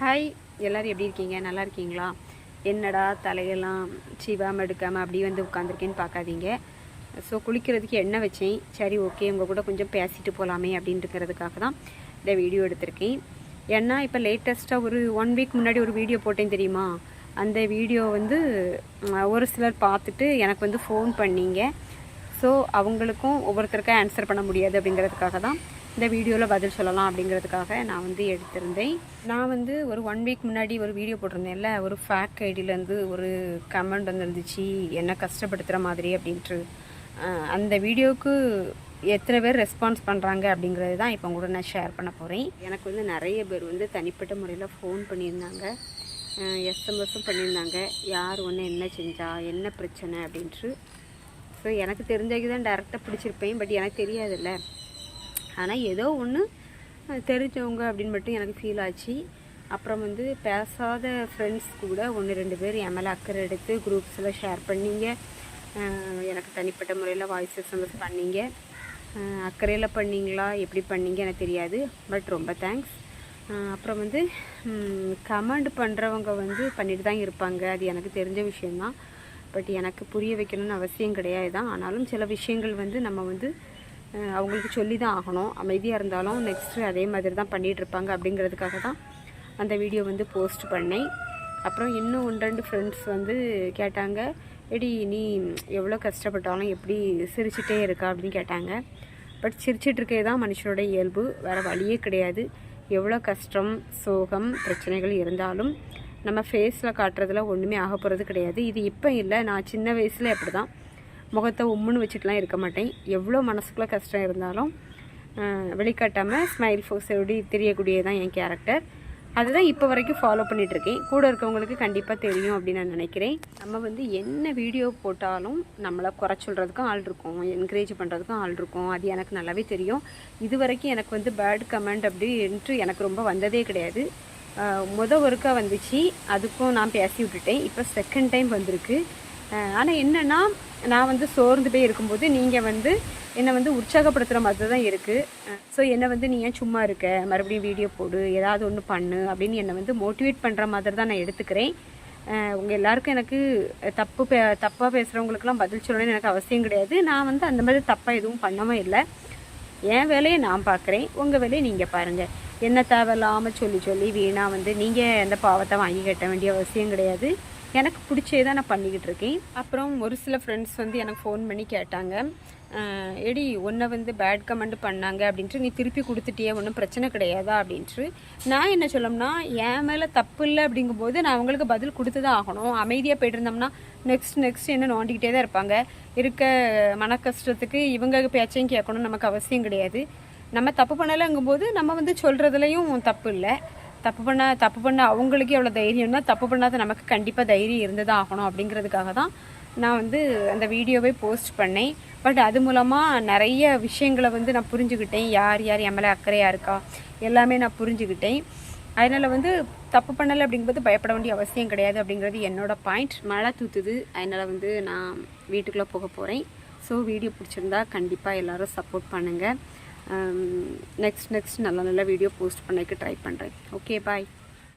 Hi, எல்லோரும் எப்படி இருக்கீங்க? நல்லா இருக்கீங்களா? என்னடா தலையெல்லாம் சீவாமல் எடுக்காமல் அப்படி வந்து உட்காந்துருக்கேன்னு பார்க்காதீங்க. ஸோ குளிக்கிறதுக்கு எண்ணெய் வச்சேன். சரி, ஓகே, உங்கள் கூட கொஞ்சம் பேசிட்டு போகலாமே அப்படின்றதுக்காக தான் இந்த வீடியோ எடுத்திருக்கேன். ஏன்னா இப்போ லேட்டஸ்ட்டாக ஒரு 1 வீக் முன்னாடி ஒரு வீடியோ போட்டேன் தெரியுமா? அந்த வீடியோ வந்து ஒரு சிலர் பார்த்துட்டு எனக்கு வந்து ஃபோன் பண்ணிங்க. ஸோ அவங்களுக்கும் ஒவ்வொருத்தருக்கும் ஆன்சர் பண்ண முடியாது அப்படிங்கிறதுக்காக தான் இந்த வீடியோவில் பதில் சொல்லலாம் அப்படிங்கிறதுக்காக நான் வந்து எடுத்திருந்தேன். நான் வந்து ஒரு 1 வீக் முன்னாடி ஒரு வீடியோ போட்டிருந்தேன்ல, ஒரு ஃபேக் ஐடியிலேருந்து ஒரு கமெண்ட் வந்துருந்துச்சு, என்ன கஷ்டப்படுத்துகிற மாதிரி அப்படின்ட்டு. அந்த வீடியோவுக்கு எத்தனை பேர் ரெஸ்பான்ஸ் பண்ணுறாங்க அப்படிங்கிறது தான் இப்போ கூட நான் ஷேர் பண்ண போகிறேன். எனக்கு வந்து நிறைய பேர் வந்து தனிப்பட்ட முறையில் ஃபோன் பண்ணியிருந்தாங்க, எஸ்எம்எஸும் பண்ணியிருந்தாங்க. யார் ஒன்று என்ன செஞ்சா, என்ன பிரச்சனை அப்படின்ட்டு. ஸோ எனக்கு தெரிஞ்சதுக்கு தான் டேரெக்டாக பிடிச்சிருப்பேன், பட் எனக்கு தெரியாதுல்ல. ஆனால் ஏதோ ஒன்று தெரிஞ்சவங்க அப்படின்னு மட்டும் எனக்கு ஃபீல் ஆச்சு. அப்புறம் வந்து பேசாத ஃப்ரெண்ட்ஸ் கூட 1-2 பேர் என் மேலே அக்கறை எடுத்து குரூப்ஸில் ஷேர் பண்ணிங்க. எனக்கு தனிப்பட்ட முறையில் வாய்ஸ் எஸ்எம்எஸ் பண்ணிங்க. அக்கறையில் பண்ணிங்களா, எப்படி பண்ணிங்க எனக்கு தெரியாது, பட் ரொம்ப தேங்க்ஸ். அப்புறம் வந்து கமெண்ட் பண்ணுறவங்க வந்து பண்ணிட்டு தான் இருப்பாங்க, அது எனக்கு தெரிஞ்ச விஷயந்தான். பட் எனக்கு புரிய வைக்கணும்னு அவசியம் கிடையாது தான். ஆனாலும் சில விஷயங்கள் வந்து நம்ம வந்து அவங்களுக்கு சொல்லி தான் ஆகணும். அமைதியாக இருந்தாலும் நெக்ஸ்ட்டு அதே மாதிரி தான் பண்ணிகிட்ருப்பாங்க அப்படிங்கிறதுக்காக தான் அந்த வீடியோ வந்து போஸ்ட் பண்ணேன். அப்புறம் இன்னும் 1-2 ஃப்ரெண்ட்ஸ் வந்து கேட்டாங்க, எடி நீ எவ்வளோ கஷ்டப்பட்டாலும் எப்படி சிரிச்சிட்டே இருக்கா அப்படின்னு கேட்டாங்க. பட் சிரிச்சிட்ருக்கே தான் மனுஷனோட இயல்பு, வேறு வழியே கிடையாது. எவ்வளோ கஷ்டம், சோகம், பிரச்சனைகள் இருந்தாலும் நம்ம ஃபேஸில் காட்டுறதுல ஒன்றுமே ஆக போகிறது கிடையாது. இது இப்போ இல்லை, நான் சின்ன வயசில் எப்படி தான் முகத்தை உம்முன்னு வச்சுட்டுலாம் இருக்க மாட்டேன். எவ்வளோ மனசுக்குள்ளே கஷ்டம் இருந்தாலும் வெளிக்காட்டாமல் ஸ்மைல் ஃபோஸோடு தெரியக்கூடியதான் என் கேரக்டர். அதுதான் இப்போ வரைக்கும் ஃபாலோ பண்ணிகிட்ருக்கேன். கூட இருக்கவங்களுக்கு கண்டிப்பாக தெரியும் அப்படின்னு நான் நினைக்கிறேன். நம்ம வந்து என்ன வீடியோ போட்டாலும் நம்மளை குறை சொல்கிறதுக்கும் ஆள் இருக்கும், என்கரேஜ் பண்ணுறதுக்கும் ஆள் இருக்கும். அது எனக்கு நல்லாவே தெரியும். இது வரைக்கும் எனக்கு வந்து பேட் கமெண்ட் அப்படின்ட்டு எனக்கு ரொம்ப வந்ததே கிடையாது. ஒருக்கா வந்துச்சு, அதுக்கும் நான் பேசி விட்டுட்டேன். இப்போ செகண்ட் டைம் வந்திருக்கு. ஆனால் என்னென்னா, நான் வந்து சோர்ந்து போய் இருக்கும்போது நீங்கள் வந்து என்னை வந்து உற்சாகப்படுத்துகிற மாதிரி தான் இருக்குது. ஸோ என்னை வந்து நீ ஏன் சும்மா இருக்க, மறுபடியும் வீடியோ போடு, ஏதாவது ஒன்று பண்ணு அப்படின்னு என்னை வந்து மோட்டிவேட் பண்ணுற மாதிரி தான் நான் எடுத்துக்கிறேன். உங்கள் எல்லாருக்கும் எனக்கு தப்பாக பேசுகிறவங்களுக்கெல்லாம் பதில் சொல்லணும்னு எனக்கு அவசியம் கிடையாது. நான் வந்து அந்த மாதிரி தப்பாக எதுவும் பண்ணவும் இல்லை. என் வேலையை நான் பார்க்குறேன், உங்கள் வேலையை நீங்கள் பாருங்கள். என்ன தேவையில்லாமல் சொல்லி வீணாக வந்து நீங்கள் எந்த பாவத்தை வாங்கி கட்ட வேண்டிய அவசியம் கிடையாது. எனக்கு பிடிச்சே தான் நான் பண்ணிக்கிட்டு இருக்கேன். அப்புறம் ஒரு சில ஃப்ரெண்ட்ஸ் வந்து எனக்கு ஃபோன் பண்ணி கேட்டாங்க, எடி ஒன்றை வந்து பேட் கமெண்ட் பண்ணாங்க அப்படின்ட்டு நீ திருப்பி கொடுத்துட்டியே, ஒன்றும் பிரச்சனை கிடையாதா அப்படின்ட்டு. நான் என்ன சொல்லணும்னா, என் மேலே தப்பு இல்லை அப்படிங்கும்போது நான் அவங்களுக்கு பதில் கொடுத்து தான் ஆகணும். அமைதியாக போய்ட்டு இருந்தோம்னா நெக்ஸ்ட் என்ன நோண்டிக்கிட்டே தான் இருப்பாங்க. இருக்க மன கஷ்டத்துக்கு இவங்க பேச்சையும் கேட்கணும் நமக்கு அவசியம் கிடையாது. நம்ம தப்பு பண்ணலைங்கும்போது நம்ம வந்து சொல்கிறதுலையும் தப்பு இல்லை. தப்பு பண்ண அவங்களுக்கு எவ்வளோ தைரியம்னா, தப்பு பண்ணாத நமக்கு கண்டிப்பாக தைரியம் இருந்து தான் ஆகணும் அப்படிங்கிறதுக்காக தான் நான் வந்து அந்த வீடியோவை போஸ்ட் பண்ணேன். பட் அது மூலமாக நிறைய விஷயங்களை வந்து நான் புரிஞ்சுக்கிட்டேன். யார் என் மேலே அக்கறையாக இருக்கா எல்லாமே நான் புரிஞ்சுக்கிட்டேன். அதனால் வந்து தப்பு பண்ணலை அப்படிங்கும்போது பயப்பட வேண்டிய அவசியம் கிடையாது அப்படிங்கிறது என்னோடய பாயிண்ட். மழை தூத்துது, அதனால் வந்து நான் வீட்டுக்குள்ளே போக போகிறேன். ஸோ வீடியோ பிடிச்சிருந்தா கண்டிப்பாக எல்லோரும் சப்போர்ட் பண்ணுங்கள். நெக்ஸ்ட் நல்ல வீடியோ போஸ்ட் பண்ணக்கு ட்ரை பண்ணுறேன். ஓகே, பாய்.